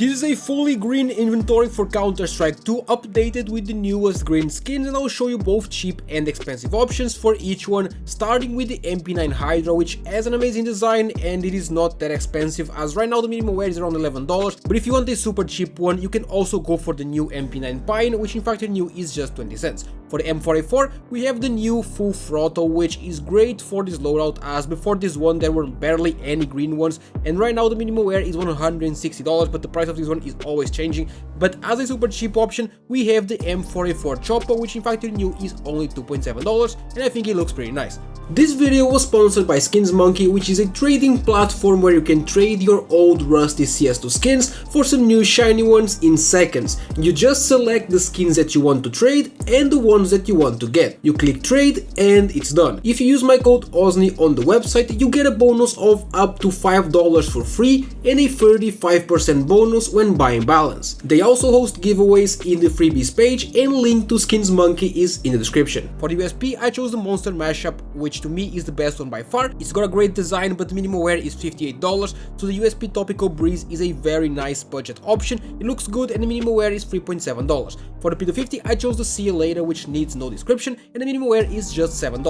This is a fully green inventory for Counter-Strike 2 updated with the newest green skins, and I'll show you both cheap and expensive options for each one, starting with the MP9 Hydra, which has an amazing design and it is not that expensive, as right now the minimum wear is around $11, but if you want a super cheap one you can also go for the new MP9 Pine, which in fact new is just 20 cents. For the M4A4 we have the new Full Throttle, which is great for this loadout, as before this one there were barely any green ones, and right now the minimum wear is $160, but the price of this one is always changing. But as a super cheap option we have the M4A4 Chopper, which in fact new is only $2.7, and I think it looks pretty nice. This video was sponsored by Skins Monkey, which is a trading platform where you can trade your old rusty CS2 skins for some new shiny ones in seconds. You just select the skins that you want to trade and the ones that you want to get. You click trade and it's done. If you use my code OZNI on the website, you get a bonus of up to $5 for free and a 35% bonus when buying balance. They also host giveaways in the freebies page, and link to Skins Monkey is in the description. For the USP I chose the Monster Mashup, which to me is the best one by far. It's got a great design, but the minimum wear is $58, so the USP Topical Breeze is a very nice budget option. It looks good and the minimum wear is $3.7. For the P250 I chose the See You Later, which needs no description, and the minimum wear is just $7.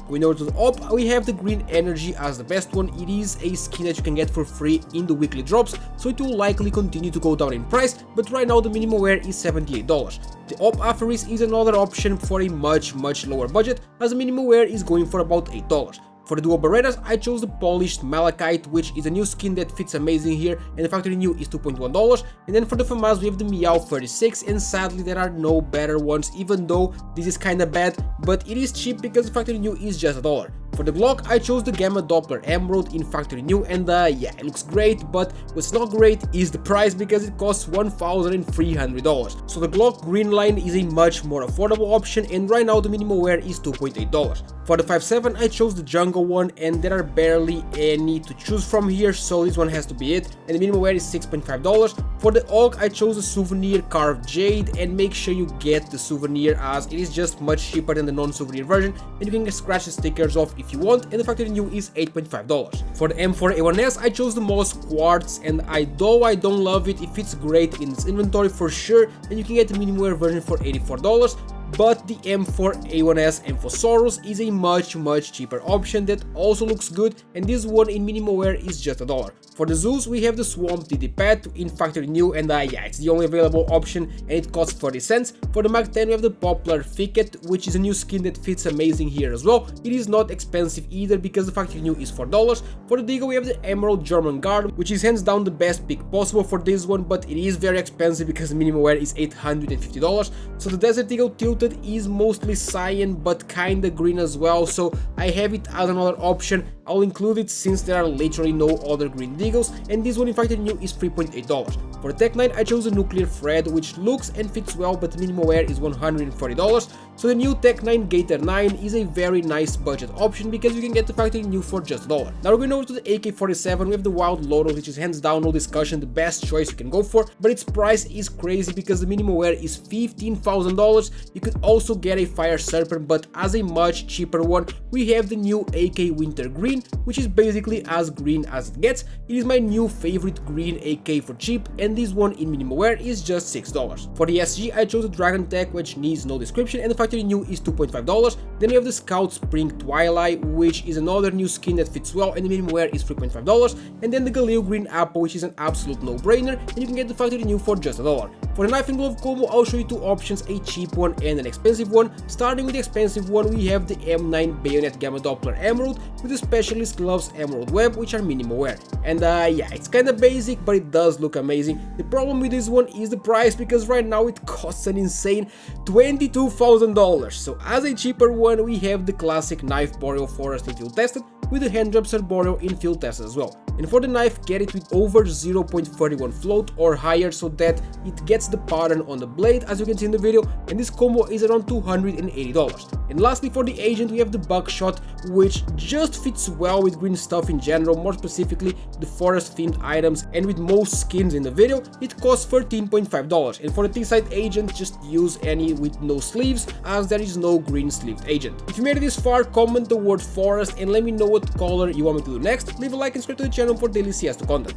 Going over to the op, we have the Green Energy as the best one. It is a skin that you can get for free in the weekly drops, so it will likely continue to go down in price, but right now the minimum wear is $78. The Op Aphoris is another option for a much lower budget, as the minimum wear is going for about $8. For the dual Berettas, I chose the Polished Malachite, which is a new skin that fits amazing here, and the factory new is $2.1. And then for the FAMAS we have the Meow 36, and sadly there are no better ones, even though this is kinda bad, but it is cheap because the factory new is just $1. For the Glock I chose the Gamma Doppler Emerald in factory new, and yeah, it looks great, but what's not great is the price, because it costs $1,300. So the Glock Green line is a much more affordable option, and right now the minimum wear is $2.8. For the 5.7 I chose the Jungle one, and there are barely any to choose from here, so this one has to be it, and the minimum wear is $6.5. For the AUG I chose the Souvenir Carved Jade, and make sure you get the souvenir, as it is just much cheaper than the non-souvenir version, and you can scratch the stickers off if you want, and the factory new is $8.5. For the M4A1S I chose the Moss Quartz, and though I don't love it, it fits great in its inventory for sure, and you can get the minimum wear version for $84. But the M4A1S Amphosaurus is a much cheaper option that also looks good, and this one in minimum wear is just $1. For the Zeus we have the Swamp DD Pet in factory new, and yeah, it's the only available option and it costs 30 cents. For the Mag 10 we have the Poplar Thicket, which is a new skin that fits amazing here as well. It is not expensive either because the factory new is $4. For the Deagle we have the Emerald German Guard, which is hands down the best pick possible for this one, but it is very expensive because the minimum wear is $850. So the Desert Eagle Tilted is mostly cyan but kinda green as well, so I have it as another option. I'll include it since there are literally no other green Deagles, and this one in fact new is $3.8. For the Tech 9 I chose the Nuclear Thread, which looks and fits well, but the minimum wear is $140. So the new Tech 9 Gator 9 is a very nice budget option because you can get the factory new for just $1. Now we're going over to the AK-47. We have the Wild Lotus, which is hands down, no discussion, the best choice you can go for, but its price is crazy because the minimum wear is $15,000. You could also get a Fire Serpent, but as a much cheaper one we have the new AK Winter Green, which is basically as green as it gets. It is my new favorite green AK for cheap, and this one in minimum wear is just $6. For the SG I chose the Dragon Tech, which needs no description, and the factory new is $2.5. Then we have the Scout Spring Twilight, which is another new skin that fits well, and the minimum wear is $3.5. And then the Galil Green Apple, which is an absolute no-brainer, and you can get the factory new for just $1. For the Knife and Glove combo I'll show you two options, a cheap one and an expensive one. Starting with the expensive one we have the M9 Bayonet Gamma Doppler Emerald with the Specialist Gloves Emerald Web, which are minimum wear. And yeah, it's kinda basic, but it does look amazing. The problem with this one is the price, because right now it costs an insane $22,000. So as a cheaper one we have the classic Knife Boreal Forest in field tested with the Hand Drop Boreal in field test as well. And for the knife, get it with over 0.31 float or higher, so that it gets the pattern on the blade as you can see in the video, and this combo is around $280. And lastly, for the agent we have the Buckshot, which just fits well with green stuff in general, more specifically the forest themed items, and with most skins in the video it costs $13.5. And for the T-side agent, just use any with no sleeves, as there is no green sleeved agent. If you made it this far, comment the word forest and let me know what color you want me to do next. Leave a like and subscribe to the channel for daily CS2 content.